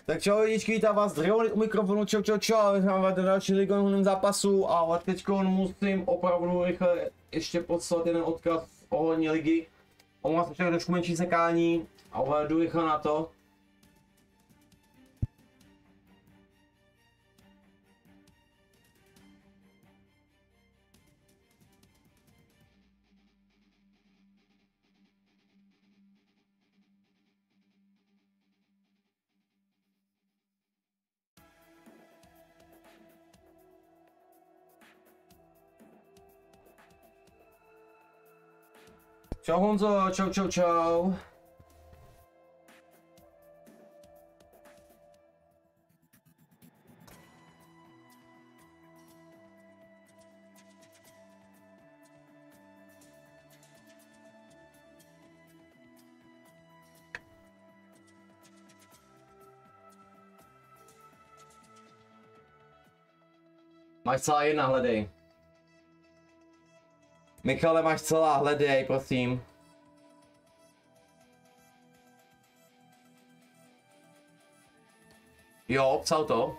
Tak čau lidičky, vítám vás Driolit u mikrofonu, čau, hrám do další ligovém zápasu, ale teď musím opravdu rychle ještě poslat jeden odkaz ohledně ligy. Omlouvám se však trošku menší sekání, ale jdu rychle na to. Čau Honzo, čau. Máš celá jedna, hledej. Michale, máš celá, hledej, prosím. Jo, psal to.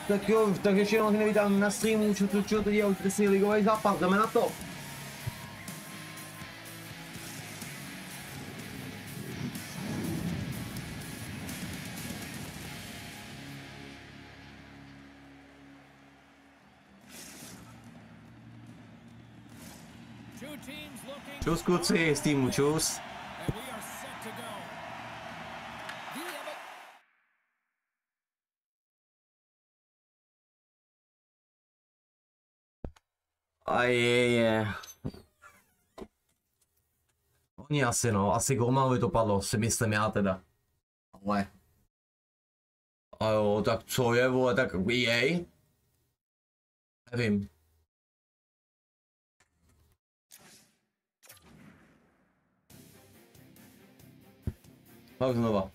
Tak jo, takže ještě jednou nevítám na streamu, čo to dělá, si ligový zápas, jdeme na to. Čus kluci z týmu, čus. A je. Oni asi no, asi Gormanovi to padlo, si myslím já teda. Ale. A jo, tak co je vole, tak jej? Nevím. Tak znova.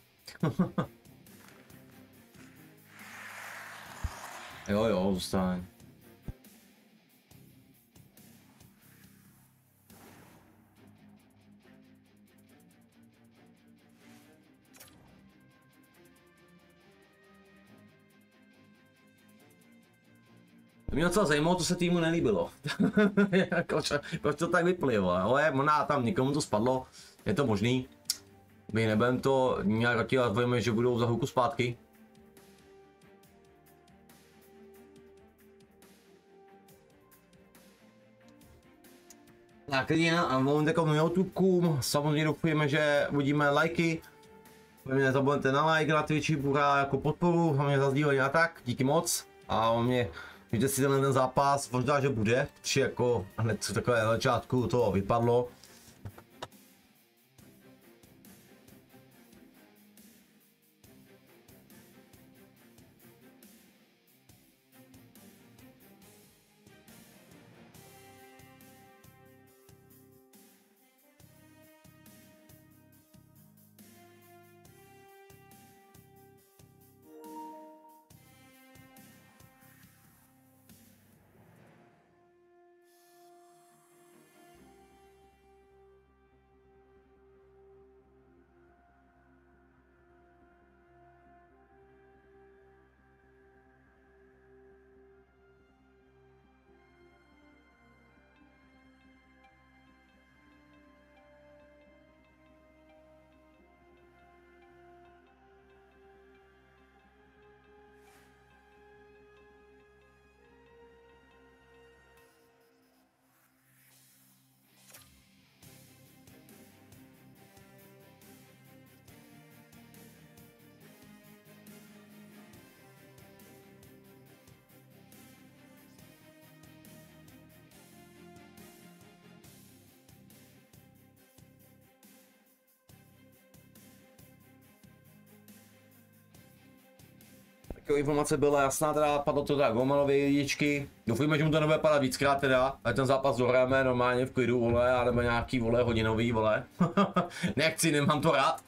Jo, zůstaň. Mě docela zajímalo, co se týmu nelíbilo. Proč to tak vyplývalo, ale možná tam někomu to spadlo, je to možný. My nebudeme to nějak ratělat, víme, že budou za chvilku zpátky. Tak a mám takovou YouTubeku, samozřejmě doufujeme, že uvidíme lajky. Vy nezapomeňte na like, na Twitchi, půjde jako podporu, hlavně za sdílení a tak, díky moc. A mě víte si ten zápas, možná, že bude, či jako hned takové na začátku to vypadlo. Informace byla jasná, teda padlo to teda Golmanovi jedničky. Doufujeme, že mu to nebude padat víckrát teda, a ten zápas dohráme normálně v klidu, vole, alebo nějaký, vole, hodinový, vole. Nechci, nemám to rád.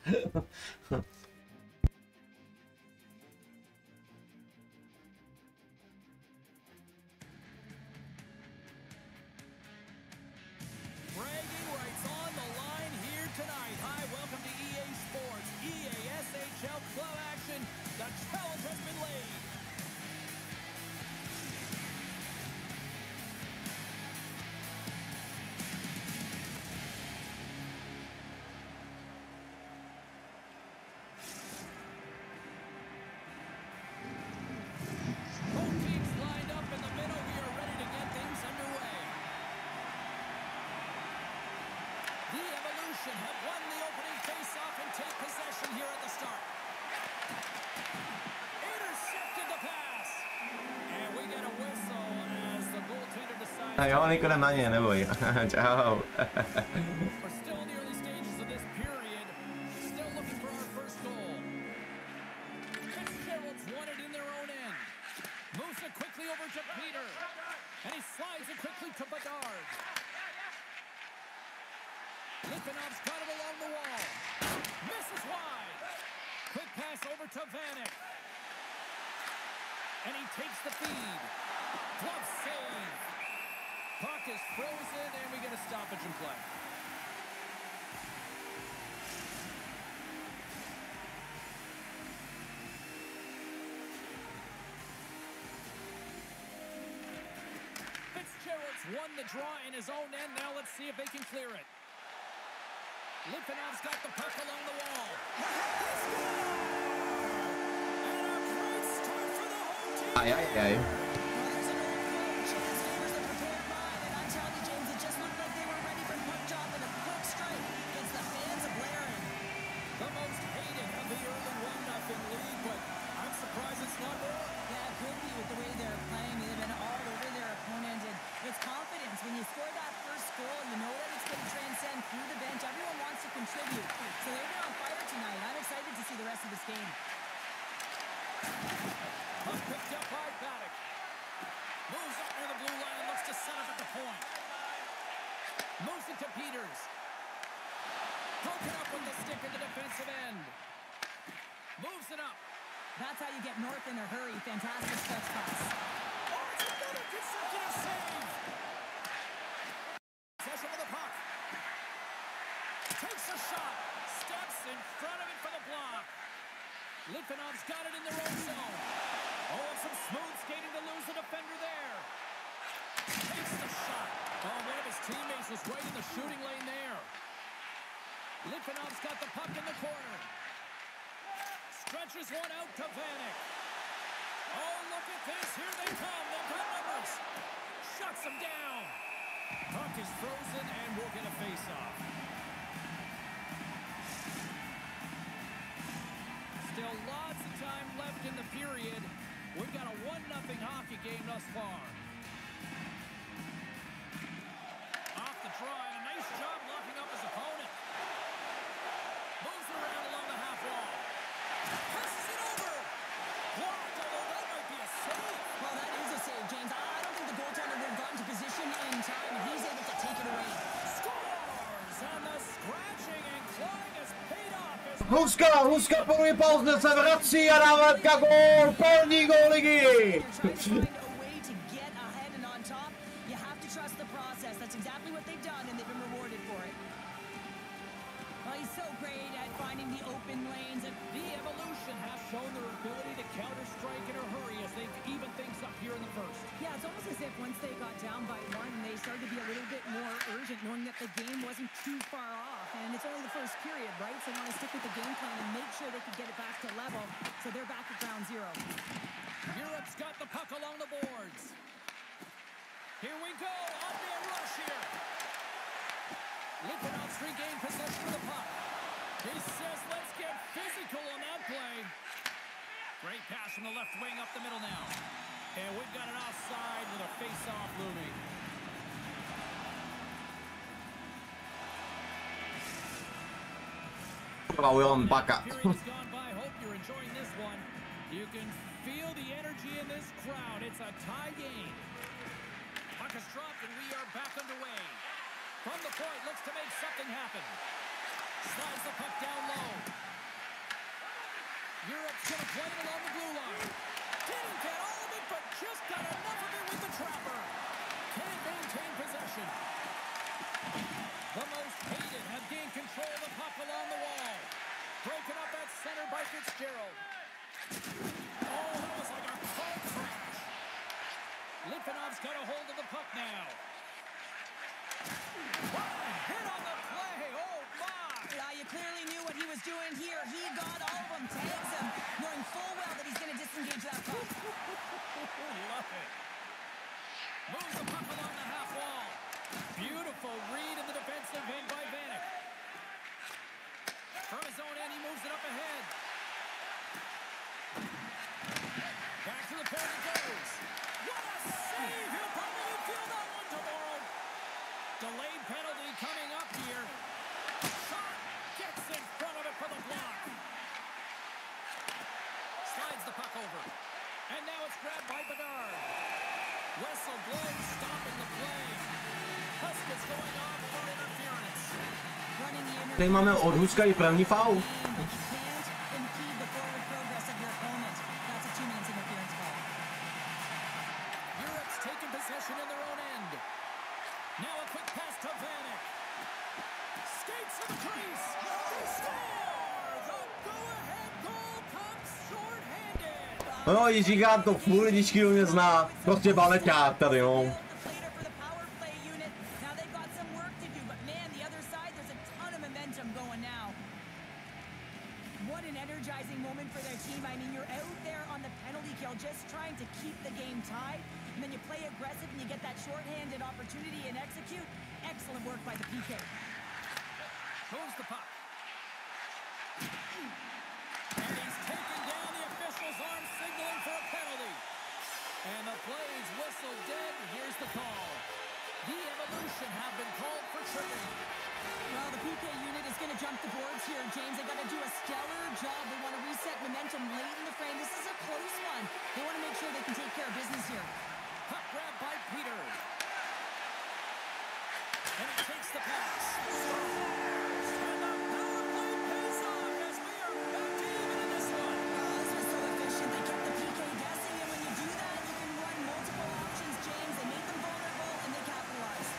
Have won the opening face-off and take possession here at the start. Intercepted the pass. And we get a whistle as the goaltender decides. A jo, Niko, jdem na ně, neboj. Čau. We're still in the early stages of this period. Still looking for our first goal. Fitzgerald's won it in their own end. Moves it quickly over to Peter. And he slides it quickly to Bedard. Litvinov's got it along the wall. Misses wide. Quick pass over to Vanek. And he takes the feed. Glove save. Puck is frozen and we get a stoppage in play. Fitzgerald's won the draw in his own end. Now let's see if they can clear it. Litvinov's got the puck along the wall. And a great start for the home team. Aj, aj, aj. The most hated of the early 1-0 lead, but I'm surprised it's not more. Yeah, it could be with the way they're playing. They've been all over their opponent, and it's confidence. When you score that first goal, you know that it's going to transcend through the bench. Everyone wants to contribute. So they've been on fire tonight. I'm excited to see the rest of this game. Puck picked up by Paddock. Moves up near the blue line, looks to set up at the point. Moves it to Peters. Broken up with the stick in the defensive end. Moves it up. That's how you get north in a hurry. Fantastic stretch pass. Oh, it's another consecutive save. Possession of the puck. Takes a shot. Steps in front of it for the block. Litvinov's got it in their own zone. Oh, and some smooth skating to lose the defender there. Takes the shot. Oh, one of his teammates was right in the shooting lane there. Litvinov's got the puck in the corner. Stretches one out to Vanek. Oh, look at this. Here they come. They've got numbers. Shuts them down. Puck is frozen and we'll get a face-off. Still lots of time left in the period. We've got a 1-0 hockey game thus far. Off the draw and a nice job locking up his opponent. Moves it around along the half wall. Passes it over. Blocked, although that might be a save. Well, that is a save, James. I don't think the goaltender would have gotten to position in time, and he's able to take it away. Scores! And the scratching and clawing has paid off. Huska první pauze se vrací a dává gól, první gól ligy. You're trying to find a way to get ahead and on top. You have to trust the process. That's exactly what they've done, and they've been rewarded for it. Well, he's so great at finding the open lanes. And The Evolution has shown their ability to counter-strike in a hurry as they've evened things up here in the first. yeah, it's almost as if once they got down by one, they started to be a little bit more urgent, knowing that the game wasn't too far off. And it's only the first period, right? So they want to stick with the game plan and make sure they can get it back to level. So they're back at ground zero. Europe's got the puck along the boards. Here we go. On-man rush here. Litvinov's regained possession of the puck. He says, let's get physical on that play. Great pass from the left wing up the middle now. And we've got it offside with a face-off looming. Pravujem baka. Period has gone by. Hope you're enjoying this one. You can feel the energy in this crowd. It's a tie game. Puck is dropped and we are back underway. From the point, looks to make something happen. Slides the puck down low. Europe's going to play it along the blue line. Didn't get all of it, but just got enough of it with the trapper. Can't maintain possession. The most hated have gained control of the puck along the wall. Broken up at center by Fitzgerald. Oh, that was like a car crash. Litvinov's got a hold of the puck now. Hit on the play. Oh, my. Yeah, you clearly knew what he was doing here. He got all of them, tags him, knowing full well that he's going to disengage that puck. Love it. Moves the puck along the half wall. Beautiful read in the defensive end by Vanek. From his own end, he moves it up ahead. Back to the point it goes. What a save! He'll probably feel that one tomorrow. Delayed penalty coming up here. Shot gets in front of it for the block. Slides the puck over. And now it's grabbed by Bedard. Whistle blows, stopping the play. Huskets going off for interference. Tady máme odhuskaný první faul. Europe's taking possession in their own end. Now a quick pass to Vanek. Skates to the crease. They score! The go-ahead goal comes short-handed. No, když říkám to furt, lidičky mě zná. Prostě baleťák tady, no. What an energizing moment for their team. I mean, you're out there on the penalty kill just trying to keep the game tied, and then you play aggressive and you get that shorthanded opportunity and execute. Excellent work by the PK. Moves the puck. And he's taken down the official's arm, signaling for a penalty. And the play's whistle dead. Here's the call. The Evolution have been called for tripping. Well, the PK unit is going to jump the boards here, James. They got to do a stellar job. They want to reset momentum late in the frame. This is a close one. They want to make sure they can take care of business here. Puck grab by Peter. And he takes the pass. And the power play pays off as we are back to even in this one. This was so efficient. They kept the PK guessing, and when you do that, you can run multiple options, James. They make them vulnerable, and they capitalize.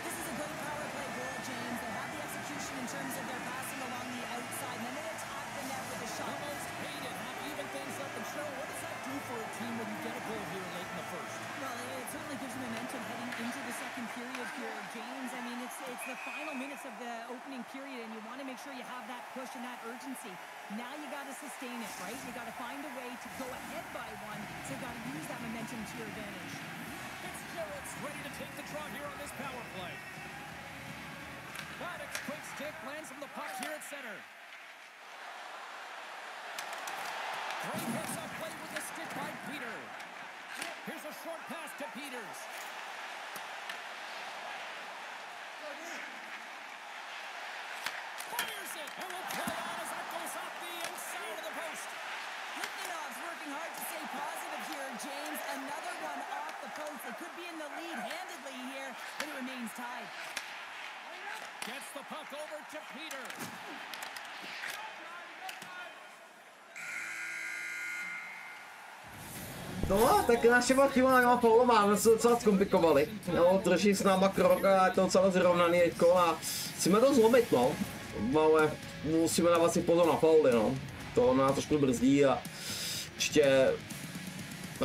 This is a great power play goal, James. They have the execution in terms of their passing along the outside, and then they attack the net with a shot. The most hated have even things up and show. What does that do for a team when you get a goal here late in the first? Well, it certainly gives you momentum heading into the second period here, James. I mean, it's the final minutes of the opening period, and you want to make sure you have that push and that urgency. Now you got to sustain it, right? You got to find a way to go ahead by one, so you got to use that momentum to your advantage. Fitzgerald's ready to take the draw here on this power play. Vanek's quick stick lands from the puck here at center. Great hits up play with the stick by Peter. Here's a short pass to Peters. Fires it and will play on as that goes off the inside of the post. Litvinov's working hard to stay positive here, James. Another one off the post. They could be in the lead handedly here, but it remains tied. Gets the puck over to Peter. No, tak našima chvílema faulová se docela zkomplikovali. No, drží s náma krok a je to docela zrovnaný teďko a chceme to zlomit, no. Ale musíme dávat si pozor na fauly, no. To nás trošku brzdí a ještě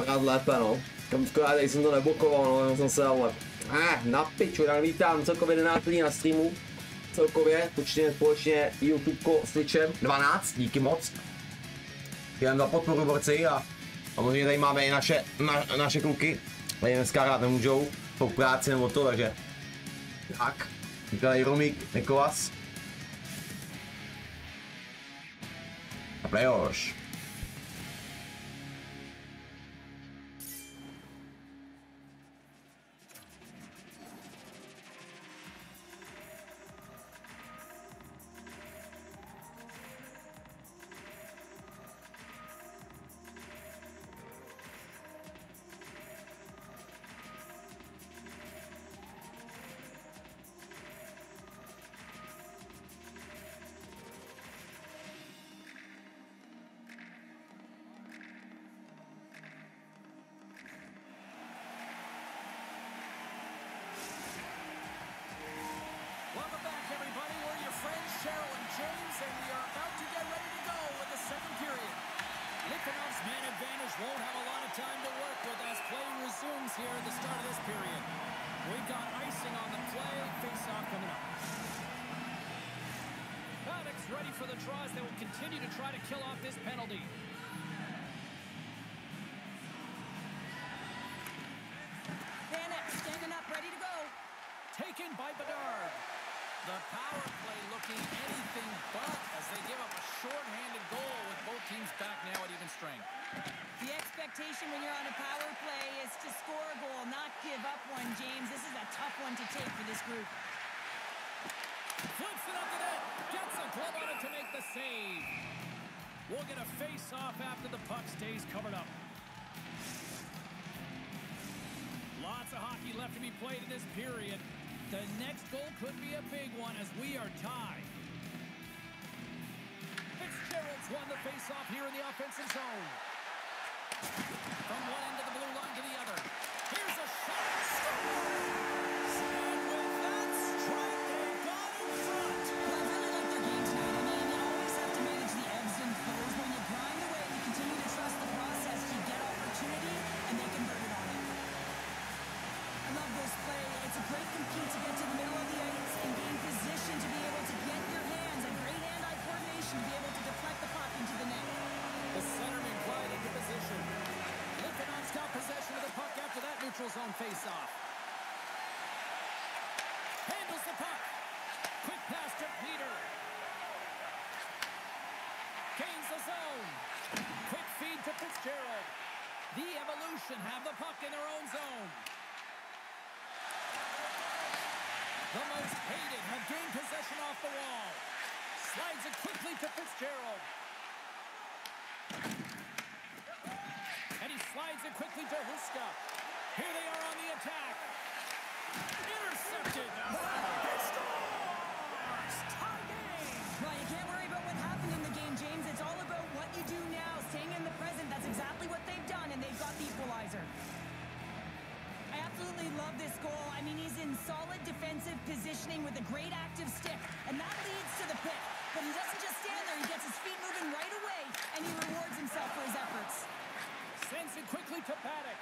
rád lépe, no. Kamkoliv, tady jsem to neblokoval, no, jenom jsem se ale... na piču, tak vítám celkově 11 lidí na streamu. Celkově, počteme společně YouTubeko s Twitchem 12, díky moc. Jen za podporu borci a samozřejmě tady máme i naše kluky, tady dneska hrát nemůžou, po práci nebo to, takže tak, tady Romík, Nikolas a Plejoš. James, and we are about to get ready to go with the second period. Litvinov's man advantage won't have a lot of time to work with as play resumes here at the start of this period. We've got icing on the play, face-off coming up. Paddock's ready for the draws. They will continue to try to kill off this penalty. Vanek standing up, ready to go. Taken by Bedard. The power play looking anything but as they give up a short-handed goal with both teams back now at even strength. The expectation when you're on a power play is to score a goal, not give up one, James. This is a tough one to take for this group. Flips it up the net. Gets a glove on it to make the save. We'll get a face-off after the puck stays covered up. Lots of hockey left to be played in this period. The next goal could be a big one as we are tied. Fitzgerald's won the face-off here in the offensive zone. From one end of the blue line to the other. Here's a shot. Scores! And with that strike, they got in front. Well, I really like their game tonight. I mean, you always have to manage the ebbs and flows. When you grind away, you continue to trust the process. You get opportunity, and they convert it on it. I love this play. It's a great compete to get to the middle of the ice and gain position to be able to get your hands, a great hand-eye coordination to be able to deflect the puck into the net. The centerman glide into position. Litvinov's got possession of the puck after that neutral zone face-off. Handles the puck. Quick pass to Peter. Gains the zone. Quick feed to Fitzgerald. The Evolution have the puck in their own zone. The most hated have gained possession off the wall. Slides it quickly to Fitzgerald. And he slides it quickly to Huska. Here they are on the attack. Intercepted. He scores! Tie game! Well, you can't worry about what happened in the game, James. It's all about what you do now, staying in the present. That's exactly what they've done, and they've got the equalizer. I absolutely love this goal. I mean, he's in solid defensive positioning with a great active stick, and that leads to the pick. But he doesn't just stand there. He gets his feet moving right away, and he rewards himself for his efforts. Sends it quickly to Paddock.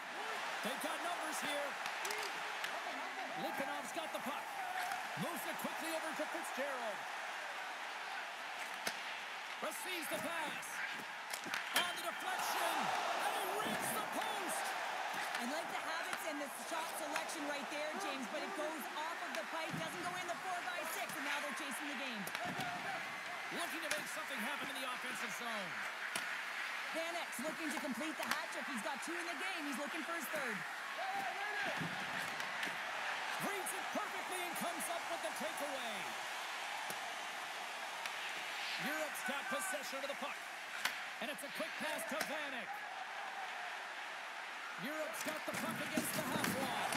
They've got numbers here. Litvinov's got the puck. Moves it quickly over to Fitzgerald. Receives the pass. On the deflection. And he rings the post. I like the habits and the shot selection right there, James, but it goes off of the pipe, doesn't go in the 4x6, and now they're chasing the game. Looking to make something happen in the offensive zone. Vanek's looking to complete the hat trick. He's got 2 in the game. He's looking for his third. Reads it perfectly and comes up with the takeaway. Europe's got possession of the puck. And it's a quick pass to Vanek. Europe's got the puck against the half wall.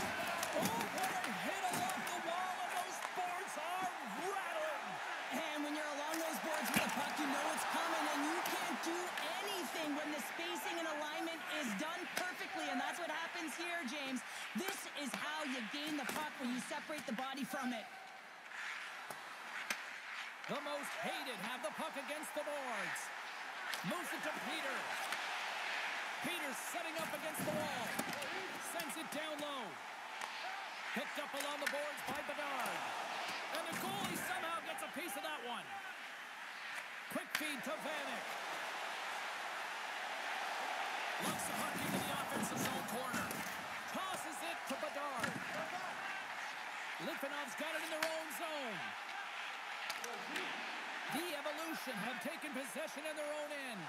Oh, what a hit along the wall, and those boards are rattling. And when you're along those boards with a puck, you know it's coming, and you can't do anything when the spacing and alignment is done perfectly, and that's what happens here, James. This is how you gain the puck, when you separate the body from it. The most hated have the puck against the boards. Moves it to Peter. Peter's setting up against the wall. Sends it down low. Picked up along the boards by Bedard. And the goalie somehow gets a piece of that one. Quick feed to Vanek. Looks the puck into the offensive zone corner. Tosses it to Bedard. Litvinov's got it in their own zone. The Evolution have taken possession in their own end.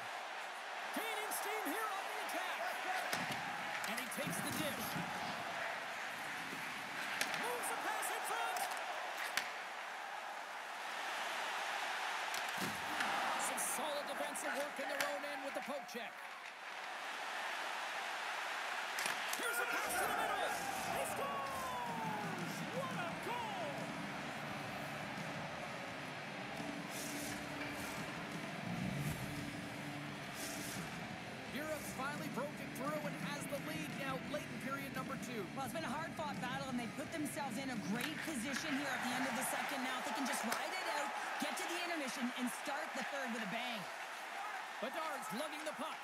Gaining steam here on the attack. And he takes the dish. Moves the pass in front. Some solid defensive work in their own end with the poke check. Here's a pass to the middle. He scores! What a goal! Europe's finally broken through and has the lead now late in period number 2. Well, it's been a hard-fought battle, and they put themselves in a great position here at the end of the second. Now, if they can just ride it out, get to the intermission, and third with a bang. Bedard's lugging the puck.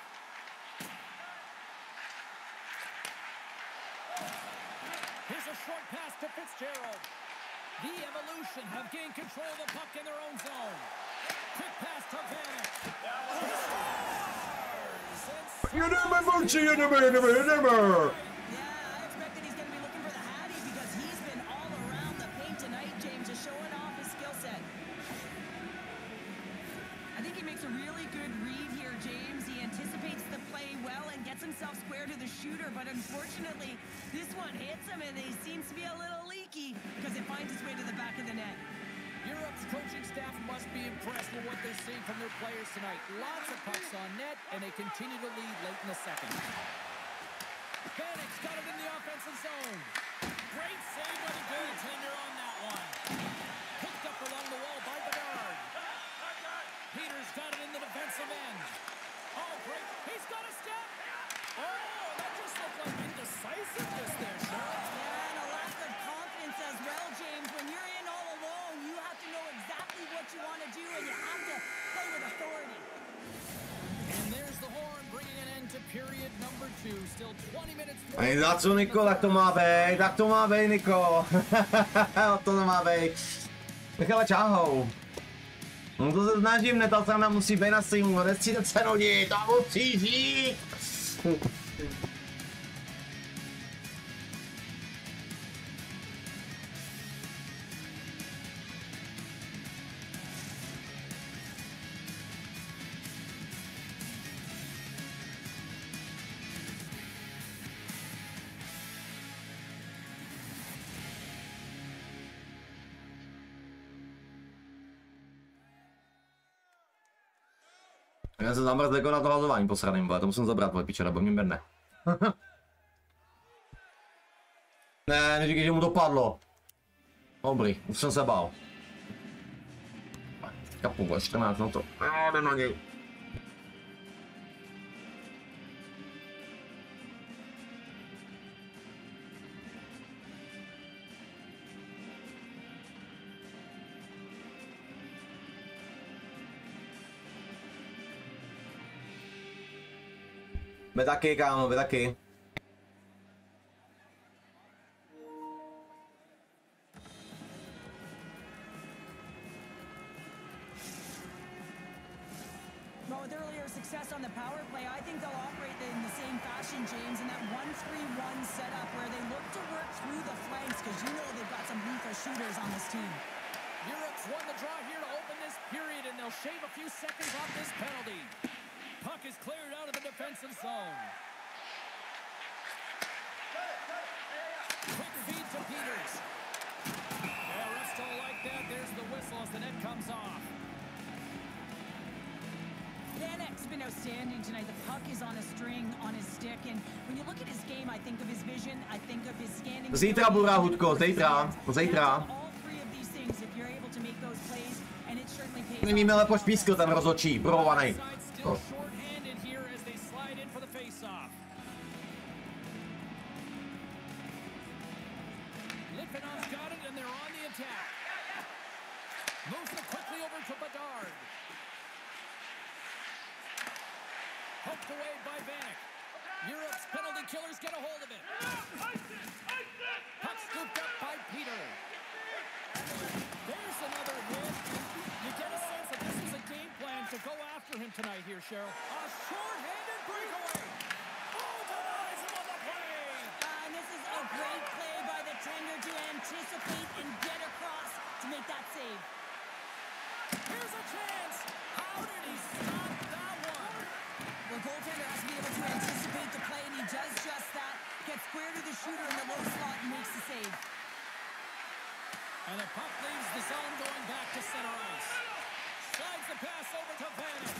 Here's a short pass to Fitzgerald. The Evolution have gained control of the puck in their own zone. Quick pass to Vanek. You never Munchie, you never. Yeah, I expect that he's going to be looking for the Hattie because he's been all around the paint tonight, James, just showing off his skill set. I think he makes a really good read here, James. He anticipates the play well and gets himself square to the shooter, but unfortunately, this one hits him and he seems to be a little leaky because it finds its way to the back of the net. Europe's coaching staff must be impressed with what they're seeing from their players tonight. Lots of pucks on net, and they continue to lead late in the second. Vanek's got it in the offensive zone. Great save by the goaltender on that one. Picked up along the wall by Bedard. Peters got it in the defensive end. Oh, great. He's got a step. Oh, that just looked like indecisiveness there, Cheryl. Yeah, and a lack of confidence as well, James. When you're in all alone, you have to know exactly what you want to do, and you have to play with authority. And there's the horn, bringing an end to period number 2. Still 20 minutes. Ani za co, Niko, tak to má být, Niko. To nemá být. Nechala čáhou. No to se snažím, netal se nám musí být na streamu, nescíte se rodit, to musí žít. Já se zamrzl jako na to hlasování posraným, to musím zabrat, vole, piče, nebo mě mrne. Ne, neříkej, že mu to padlo. Dobrý, už jsem se bál. Kapu, vole, 14 na to. Jde na něj. Vy taky, kámo, vy taky. Well, with earlier success on the power play, I think they'll operate in the same fashion, James, in that 1-3-1 setup where they look to work through the flanks because you know they've got some lethal shooters on this team. Europe's won the draw here to open this period, and they'll shave a few seconds off this penalty. Puck is cleared out of the defensive zone. Quick feed to Peters. Yeah, refs don't like that. There's the whistle as the net comes off. Vanek's been outstanding tonight. The puck is on a string on his stick, and when you look at his game, I think of his vision, I think of his scanning. Zítra, Bura, Hudko, zítra. All three of these things, if you're able to make those plays, and it certainly pays off. Nevíme, ale poč pískl ten rozhodčí, brovanej. Short-handed here as they slide in for the face-off. Litvinov's got it, and they're on the attack. Moves it quickly over to Bedard. Poked away by Vanek. Europe's penalty killers get a hold of it. Puck scooped up by Peter. There's another hit. You get a sense that this is a game plan to go after him tonight here, Cheryl. A short-handed breakaway. Oh, denies him on the play. And this is a great play by the tender to anticipate and get across to make that save. Here's a chance. How did he stop that one? The goaltender has to be able to anticipate the play, and he does just that. Gets square to the shooter in the low slot and makes the save. And the puck leaves the zone going back to center ice. Slides the pass over to Vanek.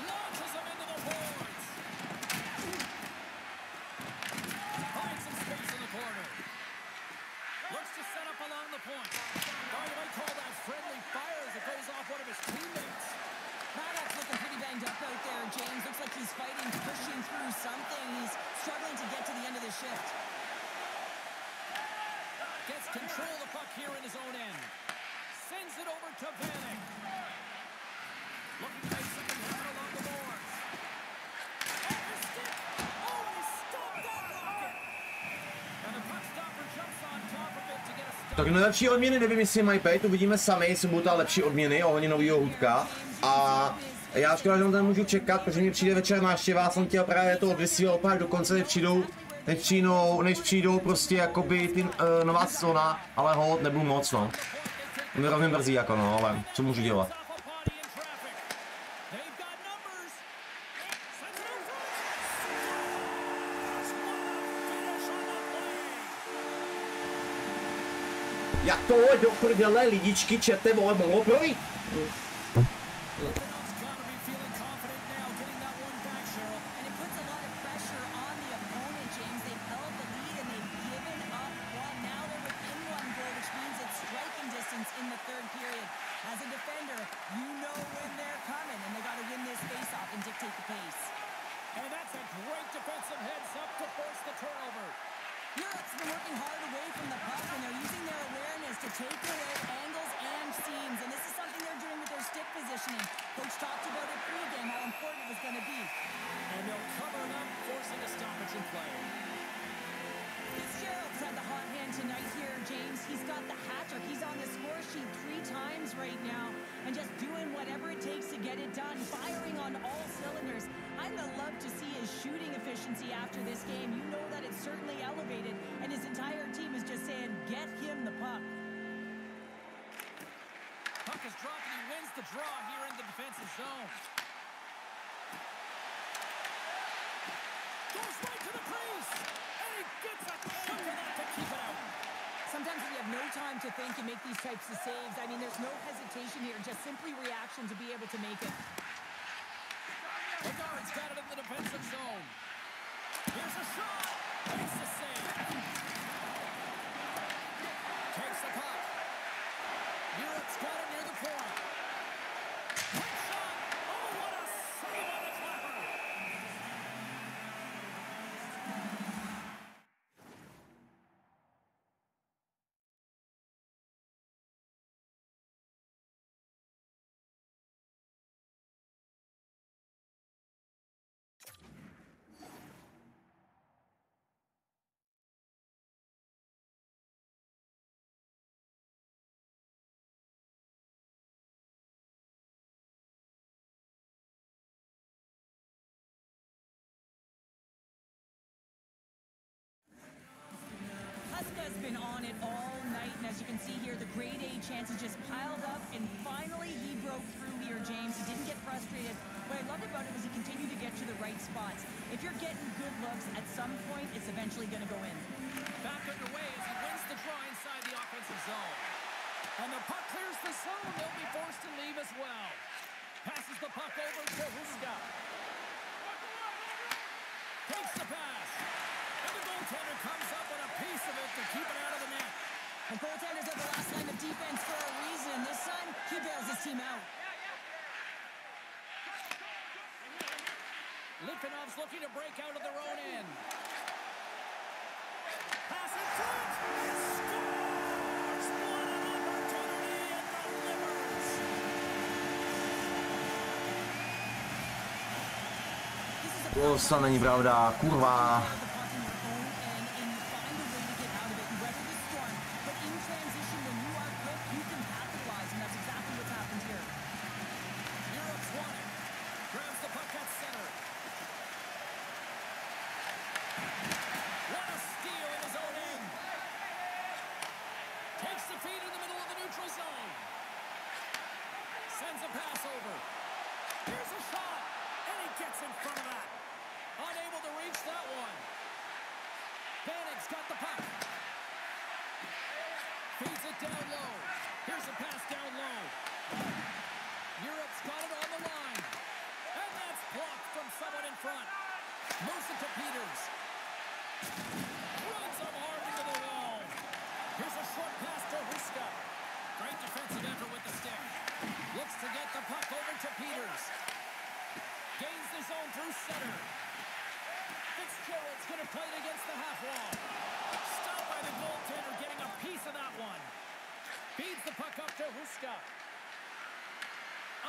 Launches him into the boards. Finds some space in the corner. Looks to set up along the point. Oh, you might call that friendly fire as it goes off one of his teammates. Paddock's looking pretty banged up out there, James. Looks like he's fighting, pushing through something. He's struggling to get to the end of the shift. Gets control of the puck here in his own end. Sends it over to Vanek. Looking to make something happen along the boards. Oh, his stick! Oh, and he stopped that rocket! And the puck stopper jumps on top of it to get a stop. Tak nejlepší odměny, nevím, jestli mají pejt, uvidíme sami, jestli budou ta lepší odměny ohledně novýho hudka. A já škoda, že na to nemůžu čekat, protože mi přijde večer návštěva, jsem chtěl právě to odvysílat opět dokonce, než přijdou prostě jakoby ty nová sezóna, ale hold, nebudu moc, no. Mě rovně mrzí jako no, ale co můžu dělat. Jak to je do prdele, lidičky, čete, vole, mohlo projít. Sometimes when you have no time to think and make these types of saves, I mean, there's no hesitation here, just simply reaction to be able to make it. The guard's got it in the defensive zone. Here's a shot. Makes the save. Takes the puck. Europe's got it near the point. Quick shot. Oh, what a save on the clapper. Has been on it all night, and as you can see here, the grade A chances just piled up, and finally he broke through here, James. He didn't get frustrated. What I loved about it was he continued to get to the right spots. If you're getting good looks, at some point, it's eventually going to go in. Back underway as he wins the draw inside the offensive zone. And the puck clears the zone. They'll be forced to leave as well. Passes the puck over to Huska. Takes the pass. And the goaltender comes up with a piece of it to keep it out of the net. And goaltenders are the last line of defense for a reason. This time, he bails his team out. Litvinov's looking to break out of their own end. Pass in front. Scores! What an opportunity and delivers. To snad není pravda, kurva.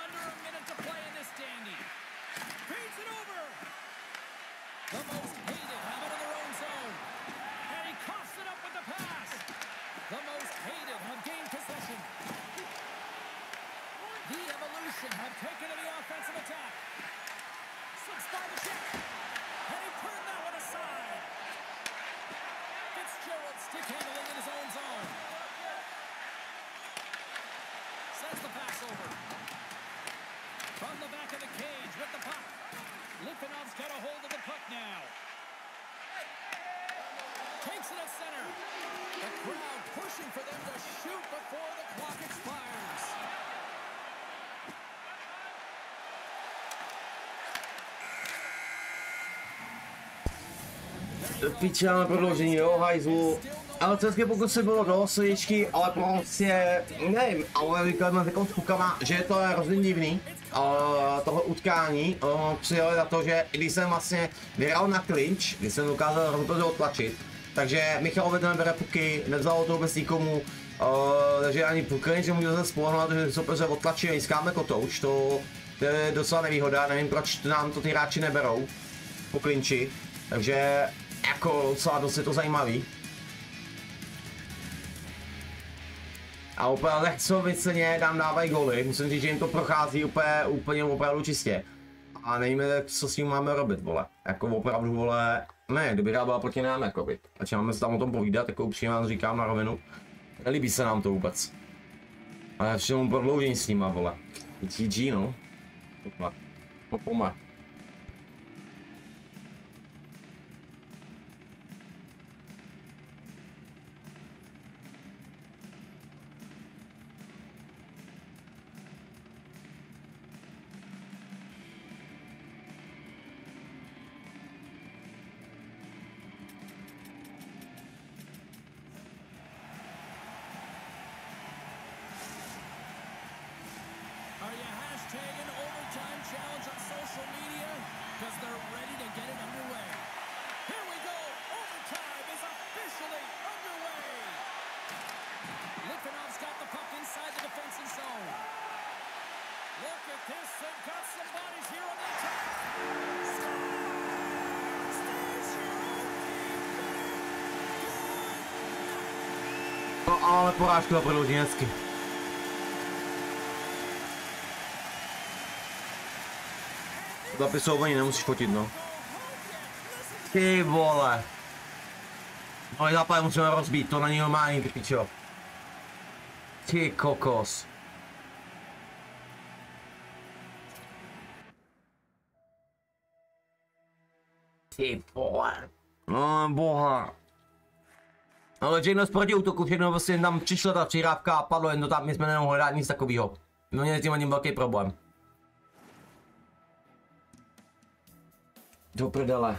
under a minute to play in this dandy. Feeds it over. The most hated have it in their own zone. And he coughs it up with the pass. The most hated have gained possession. The Evolution have taken to the offensive attack. Slips by the check. And he turned that one aside. Fitzgerald stick handling in his own zone. Sends the pass over. From the back of the cage with the puck. Litvinov's got a hold of the puck now. Takes it at center. The crowd pushing for them to shoot before the clock expires. Piče, máme prodloužení, jo, hajzlu. Ale celské pokusy bylo do srdíčky, ale prostě, nevím, ale říkáme takovou s klukama, že to je hrozně divný, tohle utkání, přijeli na to, že když jsem vlastně vyhrál na clinch, když jsem dokázal hrozně odtlačit, takže Michal Vedlen bere puky, nevzalo to vůbec nikomu, takže ani po clinch nemůžu se spolehnout, že soupeře odtlačí, nejskáme kotouč, to je docela nevýhoda, nevím proč nám to ty hráči neberou po clinchi, takže jako docela dost je to zajímavý. A úplně lehcomyslně nám dávají goly, musím říct, že jim to prochází úplně opravdu čistě. A nevíme, co s tím máme robit, vole. Jako opravdu, vole, ne, kdyby byla proti nám, jakoby. Ať máme se tam o tom povídat, jako upřímně vám říkám na rovinu. Nelíbí se nám to vůbec. Ale všemu prodloužení s nima, vole. GG, no. Popome. Are you hashtagging overtime challenge on social media? Because they're ready to get it underway. Here we go. Overtime is officially underway. Litvinov's got the puck inside the defensive zone. Look at this. They've got some bodies here on the attack. No ale porážka prodloužení hezky. Zapisování nemusíš fotit, no. Ty vole. No i západ musíme rozbít, to není normální, ty pičo. Ty kokos. Ty vole. No boha. Ale všechno z protiútoku, všechno vlastně tam přišla ta přihrávka a padlo jen to tam, my jsme nemohli dát nic takového. No mě s tím ani velký problém. Do prdele.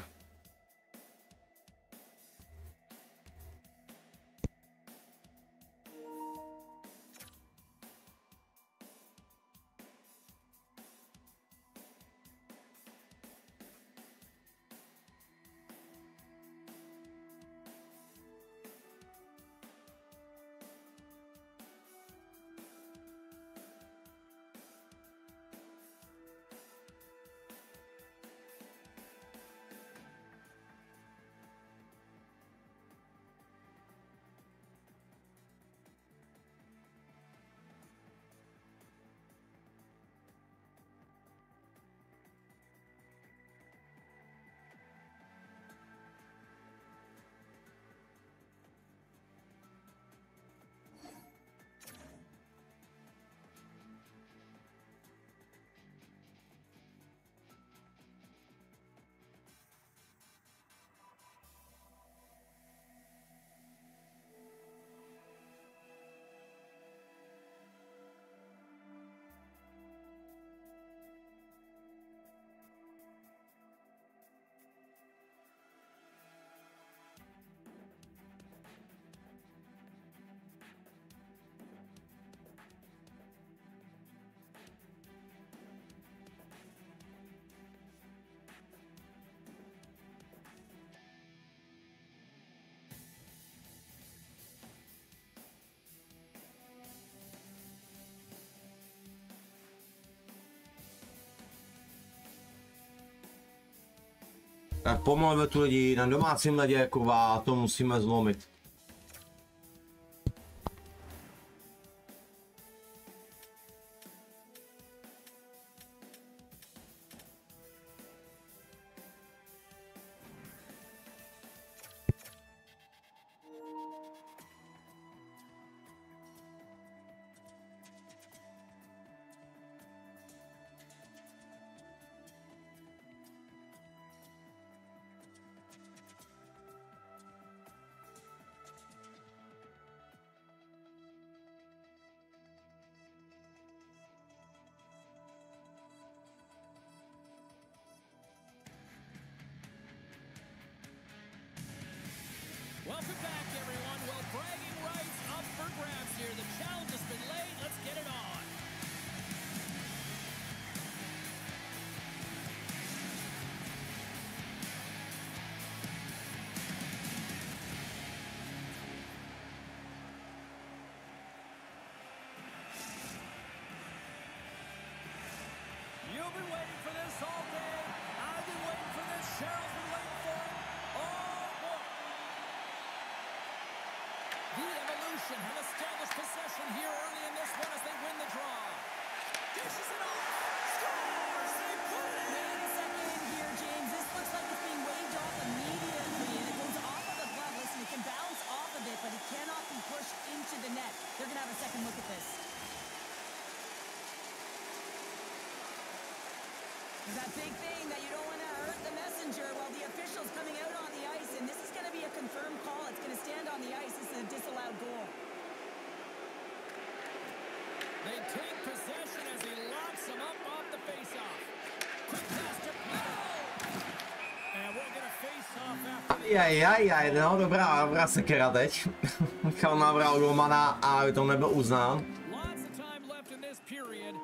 Tak pomalu tu lidi na domácím ledě, kurva, to musíme zlomit. Welcome back, everyone. Well, bragging rights up for grabs here. The challenge has been laid. Let's get it on. You've been waiting for this all day. I've been waiting for this. Cheryl's been waiting for it. Oh, boy. The Evolution have established possession here early in this one as they win the draw. Dishes it off. Scores. They put it in. Wait a second here, James. This looks like it's being waved off immediately, and it goes off of the glove. Listen, it can bounce off of it, but it cannot be pushed into the net. They're going to have a second look at this. There's that big thing that you don't want to hurt the messenger while the official's coming out on the ice, and this is going to be a confirmed call. It's going to stand on the ice. This is a disallowed goal. They take possession as he locks him up off the faceoff. Quick pass to Peter. And we'll get a face-off after Ajajaj, no dobrá sekera teď. Michal nabral golmana a to nebyl uznán. Lots of time left in this period.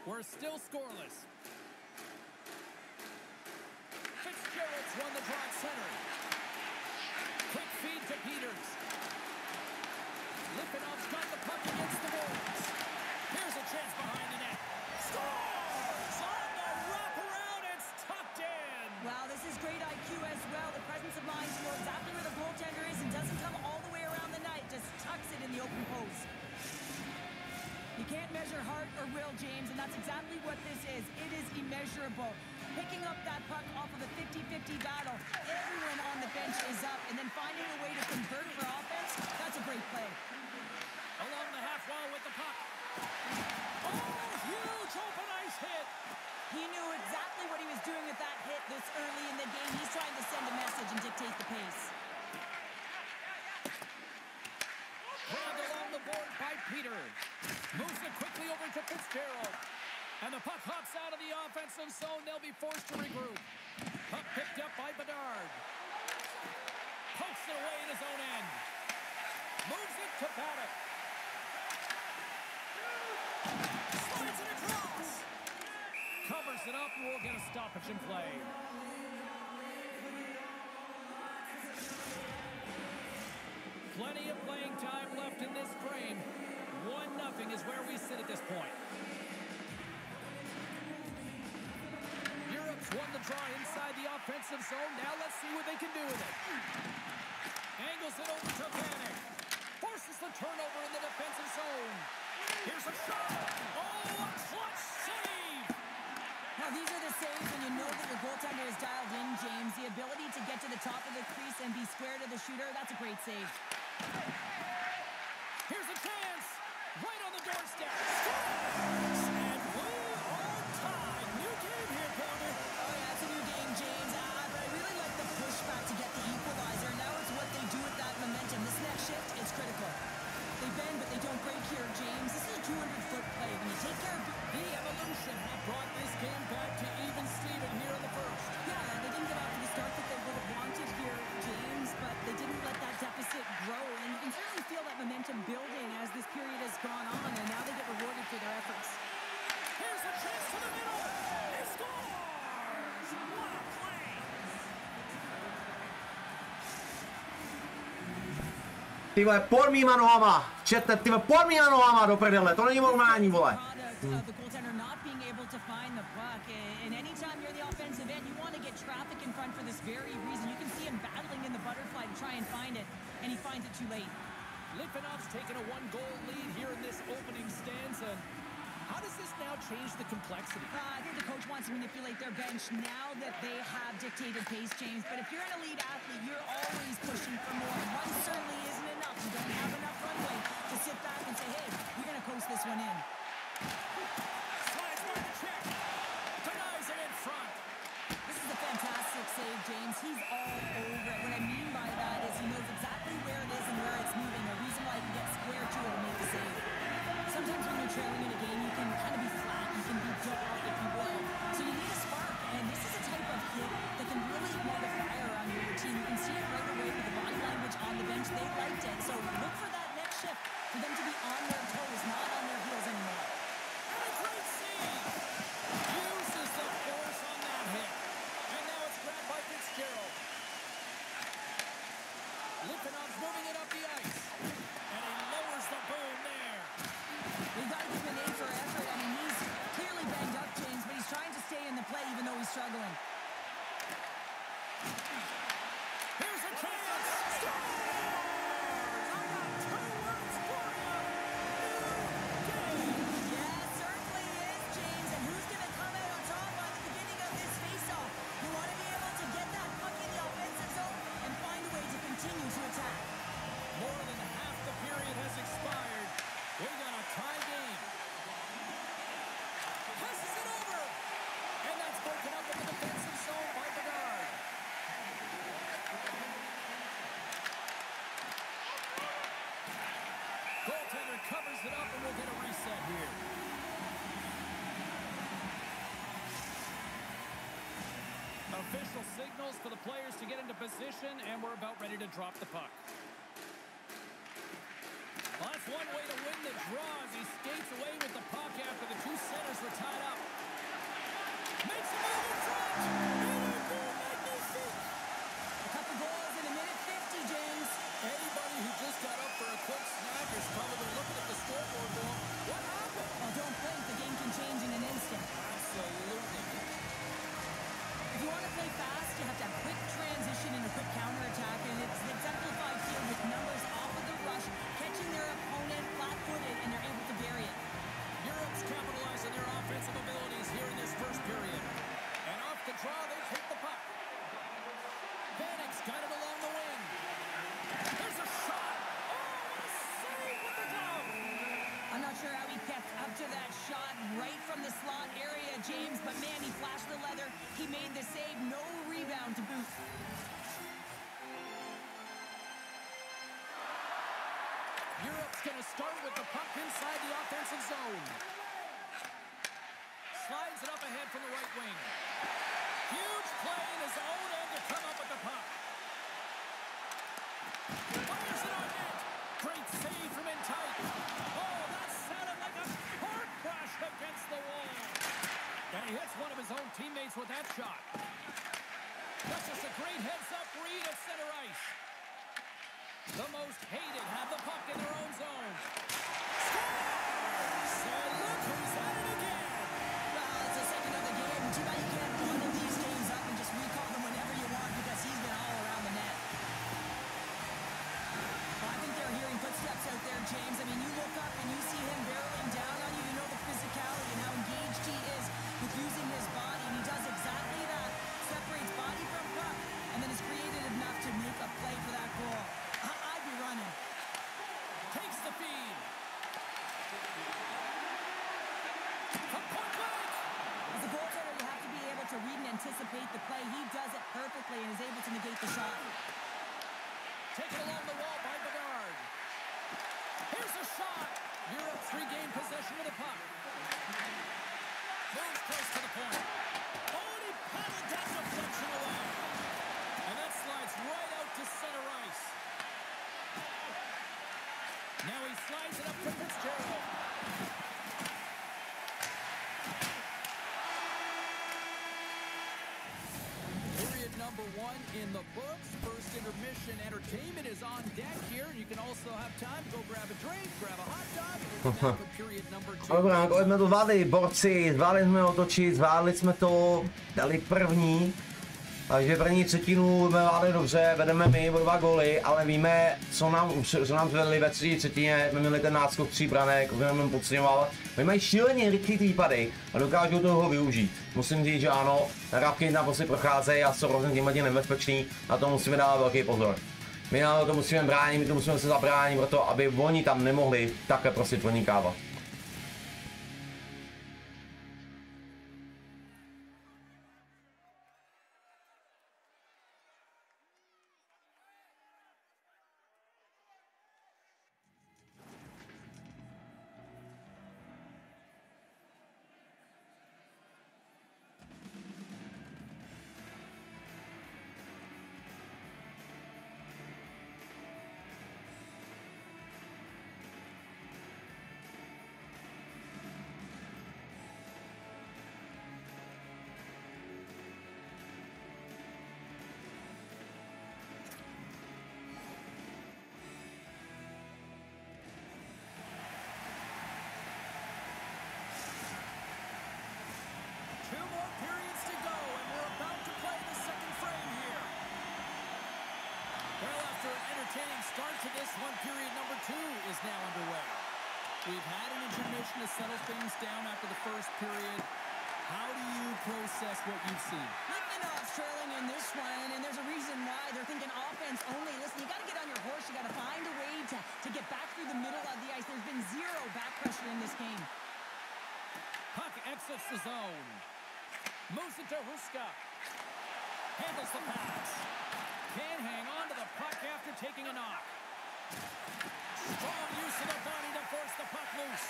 We're still scoreless. Fitzgerald's won the draw at center. Quick feed to Peters. Lipinov's got the puck against the boards. Here's a chance behind the net. Scores! On the wraparound, it's tucked in. Wow, this is great IQ as well. The presence of mind to know exactly where the goaltender is and doesn't come all the way around the net. Just tucks it in the open post. You can't measure heart or will, James, and that's exactly what this is. It is immeasurable. Picking up that puck off of a 50-50 battle. Everyone on the bench is up, and then finding a way to convert for offense, that's a great play. Along the half wall with the puck. Oh, huge open ice hit. He knew exactly what he was doing with that hit this early in the game. He's trying to send a message and dictate the pace. Grabbed along the board by Peter. Moves it quickly over to Fitzgerald. And the puck hops out of the offensive zone. They'll be forced to regroup. Puck picked up by Bedard. Pokes it away in his own end. Moves it to Paddock. Slides it across. Covers it up and we'll get a stoppage in play. Plenty of playing time left in this frame. 1-0 is where we sit at this point. Europe's won the draw inside the offensive zone. Now let's see what they can do with it. Angles it over to Panic. Forces the turnover in the defensive zone. Here's a shot. Oh, a clutch save. Now, these are the saves when you know that your goaltender is dialed in, James. The ability to get to the top of the crease and be square to the shooter, that's a great save. Here's a chance. Right on the doorstep. Scores! And we are tied. New game here, Connor. Oh, yeah, it's a new game, James. But I really like the pushback to get the equalizer. Now it's what they do with that momentum. This next shift is critical. They bend, but they don't break here, James. This is a 200-foot play. When you take care of The Evolution have brought this game back to even Steven here in the first. Yeah, they didn't get off to the start that they would have wanted here, James, but they didn't let that deficit grow. And you can certainly feel that momentum building as this period has gone on, and now they get rewarded for their efforts. Here's a chance to the middle. He scores! What a play! Ty vole, pod mýma nohama! Čete, ty vole, pod mýma nohama do prdele, to není normální, vole. of the goaltender not being able to find the puck. And anytime you're the offensive end, you want to get traffic in front for this very reason. You can see him battling in the butterfly to try and find it, and he finds it too late. Litvinov's taken a one-goal lead here in this opening stanza. How does this now change the complexity? I think the coach wants to manipulate their bench now that they have dictated pace, James. But if you're an elite athlete, you're always pushing for more. One certainly isn't enough. You don't have enough runway to sit back and say, hey, we're going to coast this one in. Slides by the check. Denies it in front. This is a fantastic save, James. He's all over it. What I mean by that is he knows exactly where it is and where it's moving. A reason why he can get square to it and make the save. Sometimes when you're trailing in a game, you can kind of be flat, you can be dull, if you will. So you need a spark, and this is a type of hit that can really ignite a fire on your team. You can see it right away with the body language on the bench. They liked it. So look for that next shift, for them to be on their toes, not on their heels anymore. And a great save! Uses the force on that hit. And now it's grabbed by Fitzgerald. Litvinov's moving it up the ice. And he lowers the boom there. We've got to give him an A for effort. I mean, he's clearly banged up, James, but he's trying to stay in the play even though he's struggling. Here's a chance! Scores! I got 2 words for you! Yeah, certainly is, James. And who's going to come out on top by the beginning of this faceoff? You want to be able to get that puck in the offensive zone and find a way to continue to attack. More than half the period has expired. We got a tie game. Passes it over. And that's broken up in the defensive zone by Bedard. Goaltender covers it up and we'll get a reset here. Official signals for the players to get into position, and we're about ready to drop the puck. Well, that's one way to win the draw as he skates away with the puck after the 2 centers were tied up. Makes a move in front! Magnifique! A couple goals in a minute 50, James. Anybody who just got up for a quick snack is probably looking at the scoreboard going, what happened? Oh, don't blink. The game can change in an instant. Absolutely. If you want to play fast, you have to have quick transition and a quick counterattack, and it's exemplified here with numbers off of the rush, catching their opponent flat-footed, and they're able to bury it. Europe's capitalizing their offensive abilities here in this first period. And off the draw, they take the puck. Vanek's got it along the wing. There's a shot. Oh, a save with the glove. I'm not sure how he kept up to that shot right from the slot area, James, but man, he flashed the leather. He made the save. No rebound to boot. Europe's going to start with the puck inside the offensive zone. Slides it up ahead from the right wing. Huge play in his own end to come up with the puck. Fires it on net. Great save from in tight. Oh, that sounded like a car crash against the wall. And he hits one of his own teammates with that shot. That's just a great heads-up read at center ice. The most hated have the puck in their own zone. Scores! And look who's at it again. Well, it's the second of the game. Too bad you can't bundle these games up and just recall them whenever you want because he's been all around the net. Well, I think they're hearing footsteps out there, James. I mean, you look up and you see him barreling down on you. You know the physicality and how engaged he is with using his body, and he does exactly that. Separates body from puck, and then is creative enough to make a play for that goal. I'd be running. Takes the feed. From point blank. As a goaltender, you have to be able to read and anticipate the play. He does it perfectly and is able to negate the shot. Taken along the wall by Bedard. Here's a shot. Europe's regained possession of the puck. Moves close to the point. Oh, and he paddled that deflection away. And that slides right out to center ice. Now he slides it up to Fitzgerald. Period number one in the books. First intermission entertainment is on deck here. You can also have time to go grab a drink, grab a hot dog, and we'll for period number 2. Dobrá, jako jsme to zvládli, borci, zvládli jsme otočit, zvládli jsme to, dali první. Takže první třetinu jsme zvládli dobře, vedeme my o 2 góly, ale víme, co nám zvedli ve třetí třetině, jsme měli ten náskok 3 branek, který nám podceňoval. Oni mají šíleně rychlý výpady a dokážou toho využít. Musím říct, že ano, nahrávky na prostě procházejí a jsou hrozně tím nebezpečný, na to musíme dávat velký pozor. My na to musíme bránit, my to musíme se zabránit proto, aby oni tam nemohli takhle prostě pronikávat. Start to this one, period number 2 is now underway. We've had an intermission to settle things down after the first period. How do you process what you've seen? Litvinoff's trailing in this one, and there's a reason why. They're thinking offense only. Listen, you got to get on your horse. You got to find a way to get back through the middle of the ice. There's been 0 back pressure in this game. Puck exits the zone. Moves it to Huska. Handles the pass. Can't hang on to the puck after taking a knock. Strong use of the body to force the puck loose.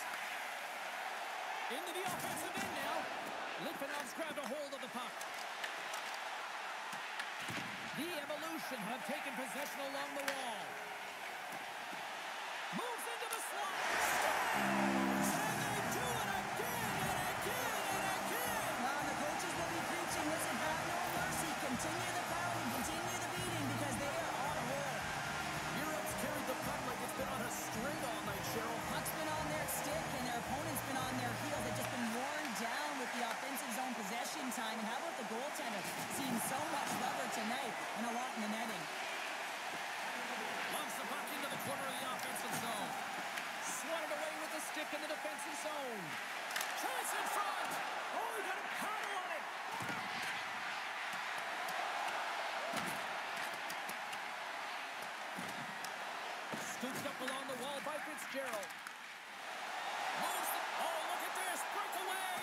Into the offensive end now. Litvinov's grabbed a hold of the puck. The Evolution have taken possession along the wall. Moves into the slot. Scores! And they do it again and again and again. Well, the coaches will be preaching, listen, have no mercy. Continue the pounding, continue the beating, because they are on a roll. Europe's carried the puck like it's been on a string all night, Cheryl. Puck's been on their stick, and their opponent's been on their heels. They've just been worn down with the offensive zone possession time. And how about the goaltender? Seeing so much rubber tonight and a lot in the netting. Lumps the puck into the corner of the offensive zone. Swatted away with the stick in the defensive zone. Chance in front. Oh, he got a paddle on it. Scooped up along the wall by Fitzgerald. Moves the... Oh, look at this. Breakaway.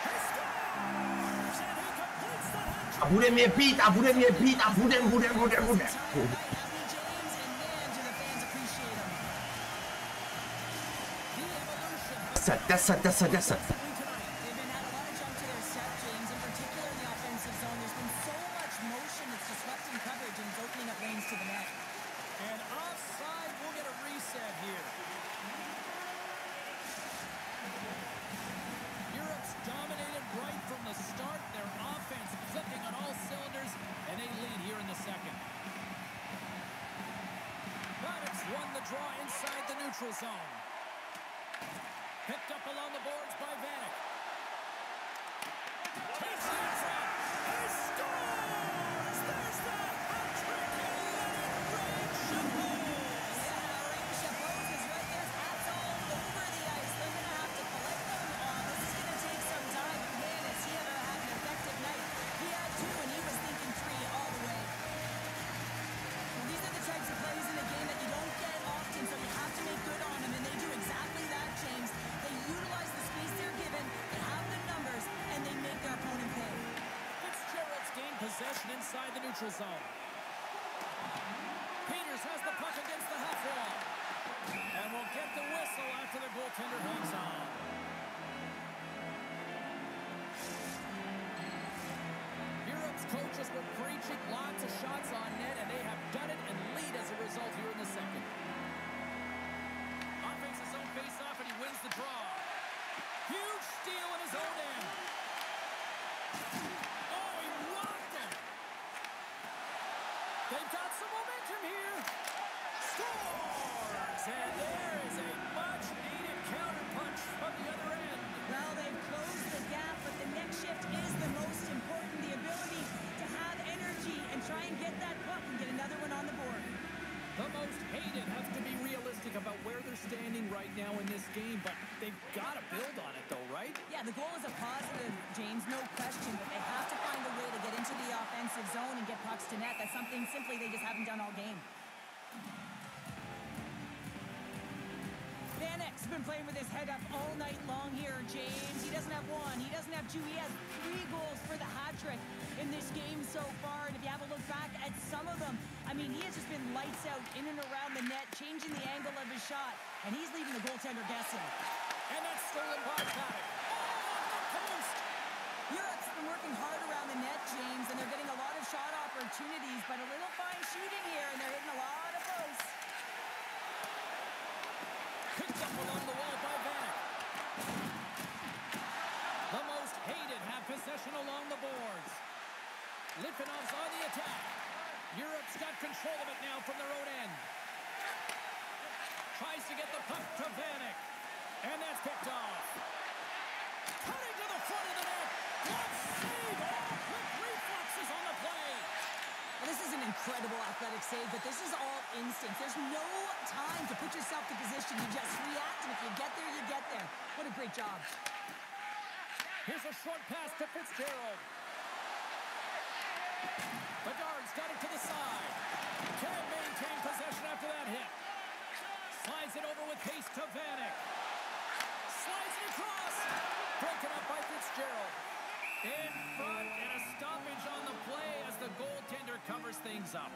He scores! And he completes the hat-trick. A bude mě pít, a bude mě pít, a bude. Deset. And offside, we'll get a reset here. Europe's dominated right from the start. Their offense clicking on all cylinders, and they lead here in the second. Radov's won the draw inside the neutral zone. Picked up along the boards by Vanek. Takes the inside. He scores! There's the hat-trick, and let it rain Chapeau! Rain Chapeau is right there. Hats all over the ice. They're going to have to collect them. This is going to take some time. But man, has he ever had an effective night. He had 2, and he was thinking 3 all the way. Well, these are the types of plays in a game that you don't get often, so you have to make good on them, and they do exactly that, James. They utilize the space they're given, they have the numbers, and they make their opponent pay. Fitzgerald's gained possession inside the neutral zone. Peters has the puck against the half wall. And will get the whistle after the goaltender hangs on. Europe's coaches were preaching lots of shots on net, and they have done it and lead as a result here in the second. Offense his own face-off, and he wins the draw. Huge steal in his own end. Oh, he rocked him. Heated have to be realistic about where they're standing right now in this game, but they've got to build on it, though, right? Yeah, the goal is a positive, James, no question, but they have to find a way to get into the offensive zone and get pucks to net. That's something simply they just haven't done all game. Vanek's been playing with his head up all night long here, James. He doesn't have one, he doesn't have two, he has 3 goals for the hat trick in this game so far. And if you have a look back at some of them, I mean, he has just been lights out in and around the net, changing the angle of his shot, and he's leaving the goaltender guessing. And that's stolen by Paddock. Europe's been working hard around the net, James, and they're getting a lot of shot opportunities, but a little fine shooting here, and they're hitting a lot of posts. Picked up along the wall by Vanek. The most hated have possession along the boards. Litvinov's on the attack. Europe's got control of it now from their own end. Tries to get the puck to Vanek. And that's picked off. Cutting to the front of the net. What save! Oh, quick reflexes on the play. Well, this is an incredible athletic save, but this is all instinct. There's no time to put yourself in position. You just react, and if you get there, you get there. What a great job. Here's a short pass to Fitzgerald. Bedard's got it to the side. Can't maintain possession after that hit. Slides it over with haste to Vanek. Slides it across. Broken up by Fitzgerald. In front, and a stoppage on the play as the goaltender covers things up.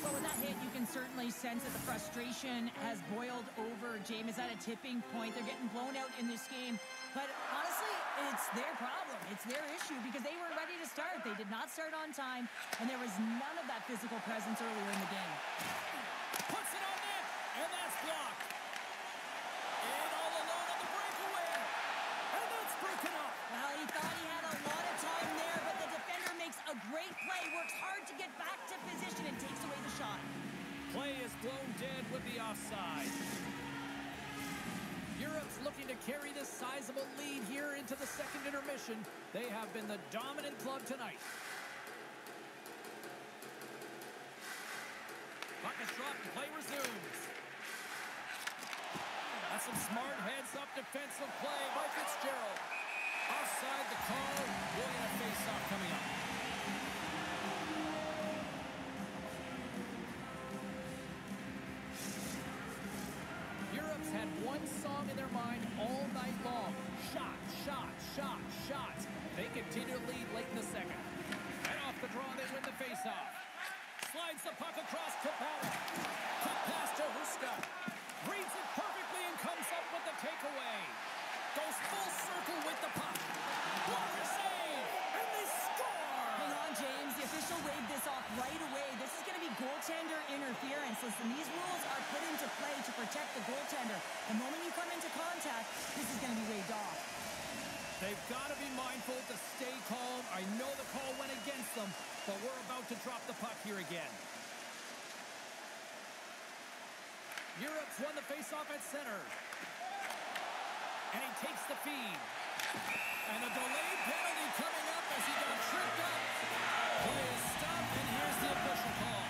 Well, with that hit, you can certainly sense that the frustration has boiled over. James is at a tipping point. They're getting blown out in this game. But honestly, it's their problem. It's their issue because they weren't ready to start. They did not start on time, and there was none of that physical presence earlier in the game. Puts it on net, and that's blocked. And all alone on the breakaway. And that's broken up. Well, he thought he had a lot of time there, but the defender makes a great play, works hard to get back to position, and takes away the shot. Play is blown dead with the offside. Europe's looking to carry this sizable lead here into the second intermission. They have been the dominant club tonight. Puck is dropped, play resumes. That's some smart heads-up defensive play by Fitzgerald. Offside the call. We'll get a face-off coming up. Europe's had one song in their mind all night long. Shot, shot, shot, shot. They continue to lead late in the second. And off the draw, they win the face-off. Slides the puck across to Paddock. Cut pass to Huska. Reads it perfectly and comes up with the takeaway. Goes full circle with the puck. Blocker save! And they score! Hang on, James. The official waved this off right away. This is going to be goaltender interference. Listen, these rules are put into play to protect the goaltender. The moment you come into contact, this is going to be waved off. They've got to be mindful to stay calm. I know the call went against them, but we're about to drop the puck here again. Europe's won the faceoff at center. And he takes the feed. And a delayed penalty coming up as he got tripped up. Play is stopped, and here's the official call.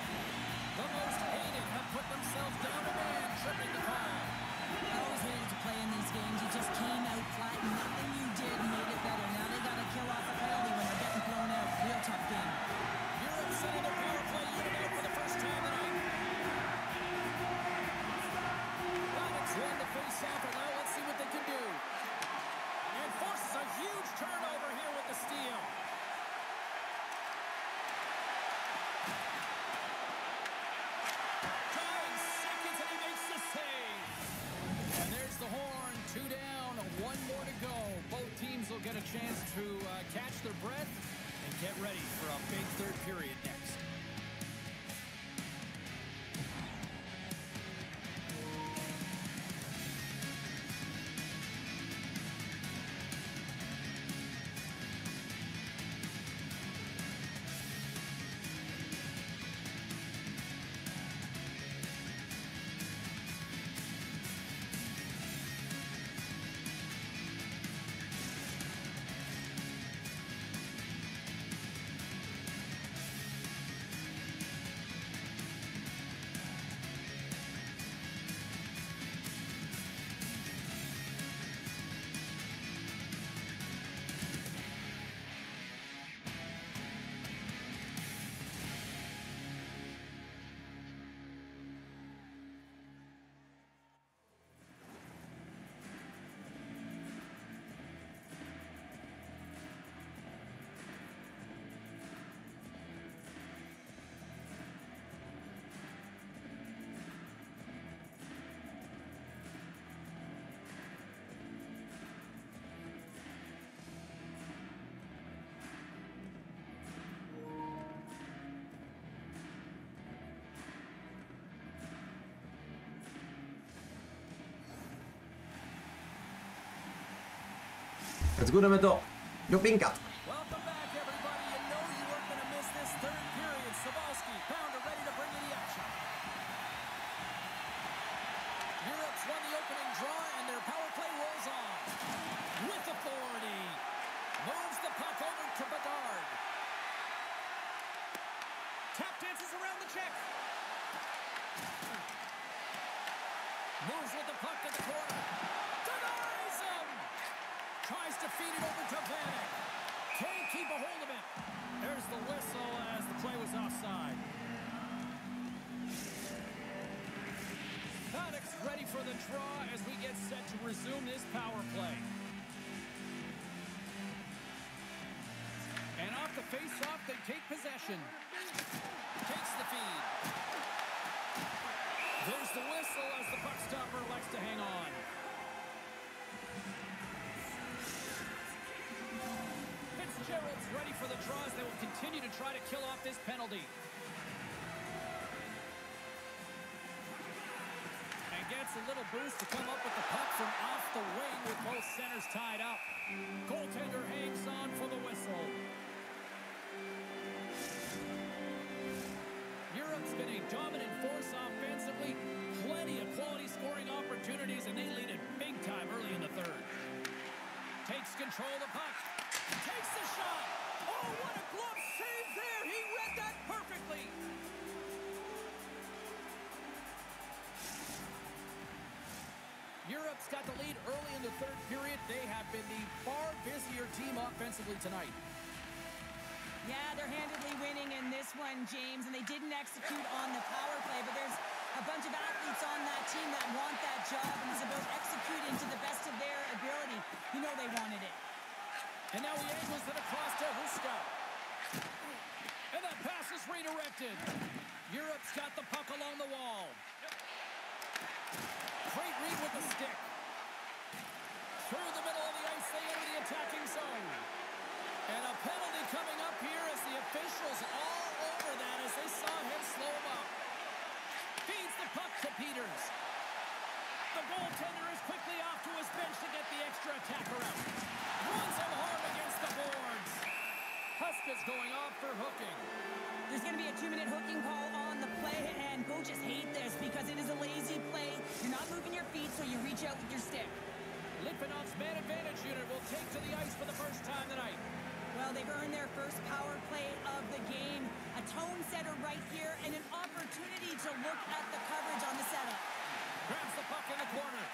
The most hated have put themselves down a man, tripping the call. I always hated to play in these games. You just came out flat. Nothing you did made it better. Now they got to kill off a penalty when they're getting blown out. Real tough game. Europe sending their power play unit out for the first time tonight. Alex won the face-off, and now let's see what they can do. And forces a huge turnover here with the steal. 9 seconds, and he makes the save. And there's the horn. 2 down, 1 more to go. Both teams will get a chance to catch their breath and get ready for a big third period next. Let's go, jdeme to do pinka. Welcome back, everybody. You know you weren't going to miss this third period. Sabalski, Pounder ready to bring you the action. Europe's won the opening draw, and their power play rolls on. With authority. Moves the puck over to Bedard. Tap dances around the check. Moves with the puck to the corner. Denies him! Tries to feed it over to Vanek. Can't keep a hold of it. There's the whistle as the play was offside. Vanek's ready for the draw as we get set to resume this power play. And off the face-off, they take possession. Takes the feed. There's the whistle as the puck stopper likes to hang on. Fitzgerald's ready for the draws. They will continue to try to kill off this penalty. And gets a little boost to come up with the puck from off the wing with both centers tied up. Goaltender hangs on for the whistle. Europe's been a dominant force offensively. Plenty of quality scoring opportunities, and they lead it big time early in the third. Takes control of the puck. Takes the shot. Oh, what a glove save there. He read that perfectly. Europe's got the lead early in the third period. They have been the far busier team offensively tonight. Yeah, they're handedly winning in this one, James, and they didn't execute on the power play, but there's a bunch of athletes on that team that want that job, and it's about executing to the best of their ability. You know they wanted it. And now he angles it across to Huska. And that pass is redirected. Europe's got the puck along the wall. Great read with the stick. Through the middle of the ice, they enter the attacking zone. And a penalty coming up here as the officials all over that as they saw him slow him up. Feeds the puck to Peters. The goaltender is quickly off to his bench to get the extra attacker out. Runs him hard against the boards. Huska's going off for hooking. There's going to be a 2-minute hooking call on the play, and coaches hate this because it is a lazy play. You're not moving your feet, so you reach out with your stick. Litvinov's man advantage unit will take to the ice for the first time tonight. Well, they've earned their first power play of the game. A tone setter right here and an opportunity to look at the coverage on the setup. Grabs the puck in the corner.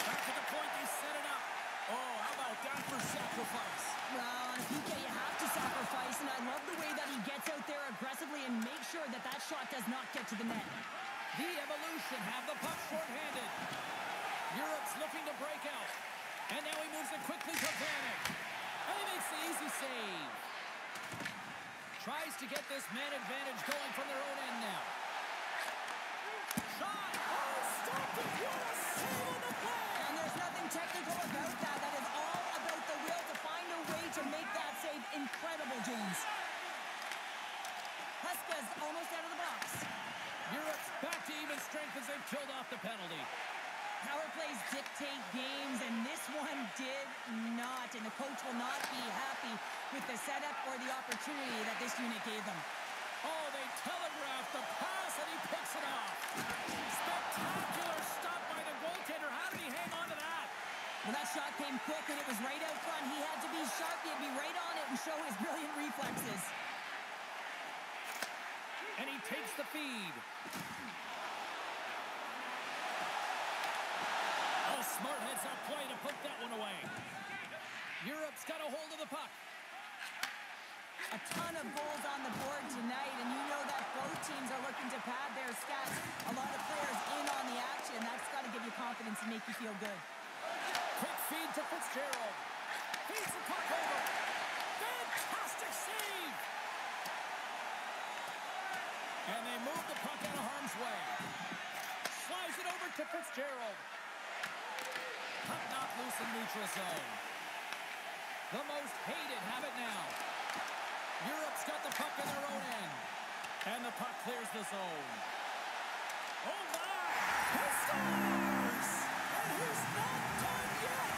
Back to the point, they set it up. Oh, how about that for sacrifice? Well, on a PK, you have to sacrifice, and I love the way that he gets out there aggressively and makes sure that that shot does not get to the net. The Evolution have the puck shorthanded. Europe's looking to break out. And now he moves it quickly to Vanek. And he makes the easy save. Tries to get this man advantage going from their own end now. Shot! Oh, stop it! What a save on the play! And there's nothing technical about that. That is all about the will to find a way to make that save incredible, James. Huska's almost out of the box. Europe's back to even strength as they've killed off the penalty. Power plays dictate games, and this one did not. And the coach will not be happy with the setup or the opportunity that this unit gave them. Oh, they telegraphed the pass, and he picks it off. Spectacular stop by the goaltender. How did he hang on to that? Well, that shot came quick, and it was right out front. He had to be sharp. He had to be right on it and show his brilliant reflexes. And he takes the feed. Smart heads-up play to put that one away. Europe's got a hold of the puck. A ton of goals on the board tonight, and you know that both teams are looking to pad their stats. A lot of players in on the action. That's got to give you confidence and make you feel good. Quick feed to Fitzgerald. Feeds the puck over. Fantastic save! And they move the puck out of harm's way. Slides it over to Fitzgerald. Puck knocked loose in neutral zone. The most hated have it now. Europe's got the puck in their own end. And the puck clears the zone. Oh my! He scores! And he's not done yet!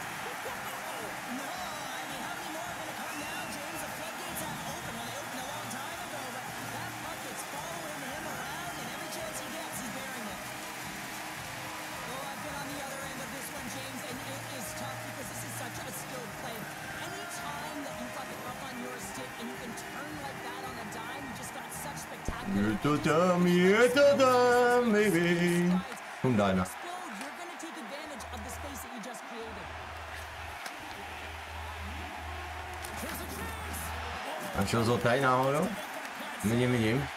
No, I mean, how many more are going to come now, James? The floodgates have opened. Well, they opened a long time ago, but that puck is following him around, and every chance he gets, he's bearing it. Oh, I've been on the other end of this one, James, and it is tough because this is such a skilled play. Any time that you've got the puck on your stick and you can turn like that on a dime, you just got such spectacular. Baby. Hundajna. You're going to take advantage of the space that you just created. Here's a chance. A šel zotej náhodou? Vidím.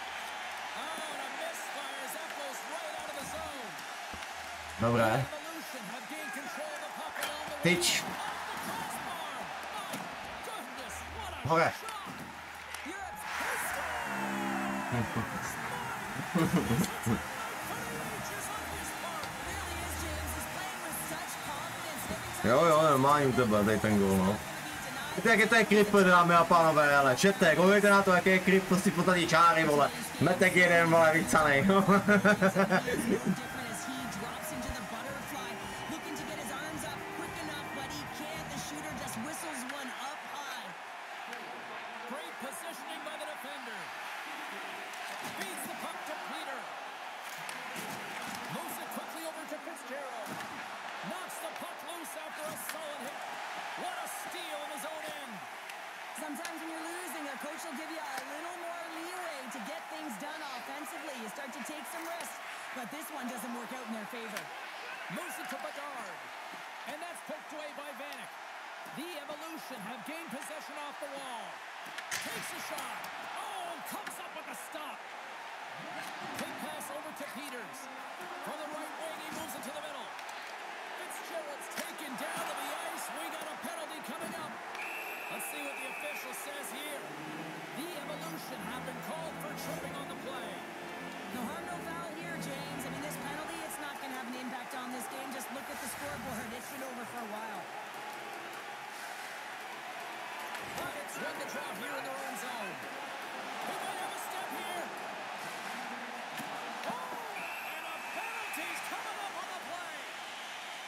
Dobré. Tyč. Hore. Jo, normální u tebe, tady ten gól, no. Víte, jak je to creeper, dámy a pánové, ale čete, koukejte na to, jaký je creep, prostě podstatě čáry, vole. Metek jeden, vole, vycanej. Sometimes when you're losing, a coach will give you a little more leeway to get things done offensively. You start to take some risks, but this one doesn't work out in their favor. Moves it to Bedard, and that's poked away by Vanek. The Evolution have gained possession off the wall. Takes a shot. Oh, comes up with a stop. Quick pass over to Peters. From the right wing, he moves it to the middle. Fitzgerald's taken down to the ice. We got a penalty coming up. Let's see what the official says here. The Evolution have been called for tripping on the play. No harm, no foul here, James. I mean, this penalty, it's not going to have an impact on this game. Just look at the scoreboard. It's been over for a while. Rockets win the draw here in their own zone. He might have a step here. Oh, and a penalty's coming up on the play.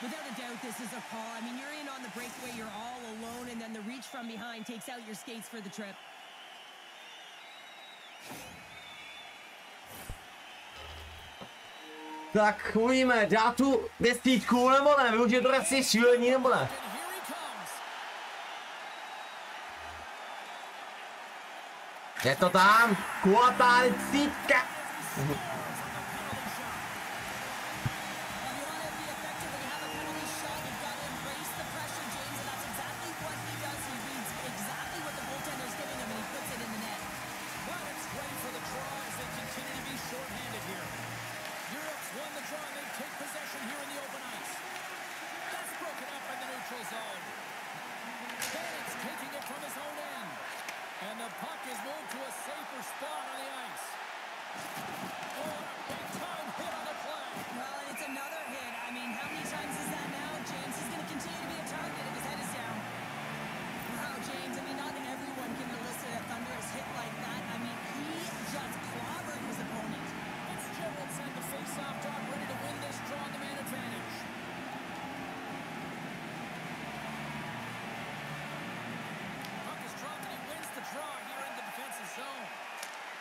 Without a doubt, this is a call. I mean, you're in on the breakaway, you're all alone, and then the reach from behind takes out your skates for the trip. Tak uvidíme, dá tu desítku nebo ne, využije to asi šílení nebo ne. Je to tam, kulatá desítka.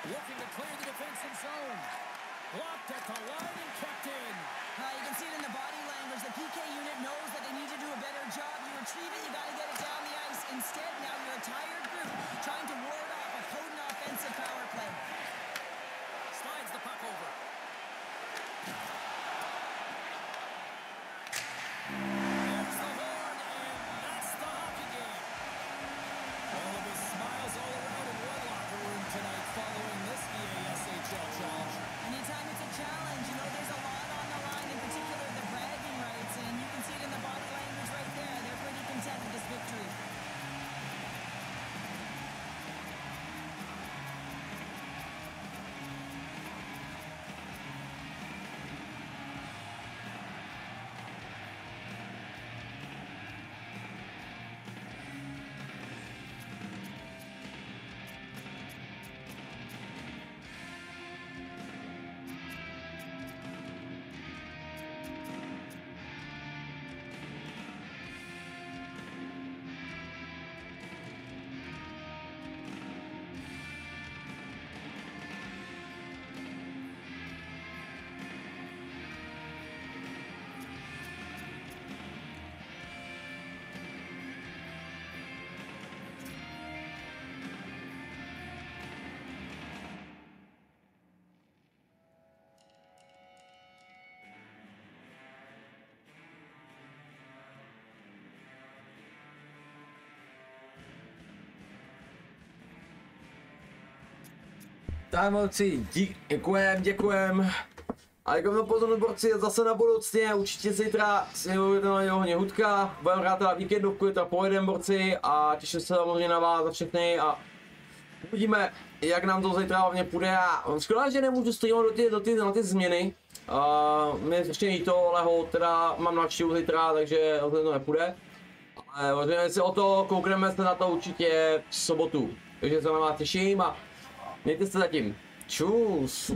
Looking to clear the defensive zone. Blocked at the line and kept in. You can see it in the body language. The PK unit knows that they need to do a better job. You retrieve it, you got to get it down the ice. Instead, now you're a tired group trying to ward off a potent offensive power play. Slides the puck over. There's the horn, and that's the hockey game. There'll be smiles all around in one locker room tonight following this EASHL challenge. Anytime it's a challenge, you know there's a lot on the line, in particular the bragging rights, and you can see it in the body language right there. They're pretty content with this victory. Tak moci, děkujem. A jako na pozornost borci, zase na budoucně, určitě zítra si hodně hudka, budeme hrát teda víkendovku, teda pojedem borci a těším se samozřejmě na vás a všechny a uvidíme, jak nám to zítra hlavně půjde a škoda, že nemůžu streamovat na ty změny. Mě ještě jí to, ale teda mám návštěvu zítra, takže to nepůjde. Ale vezmeme si o to, koukneme se na to určitě v sobotu. Takže se na vás těším a mějte se zatím. Čus.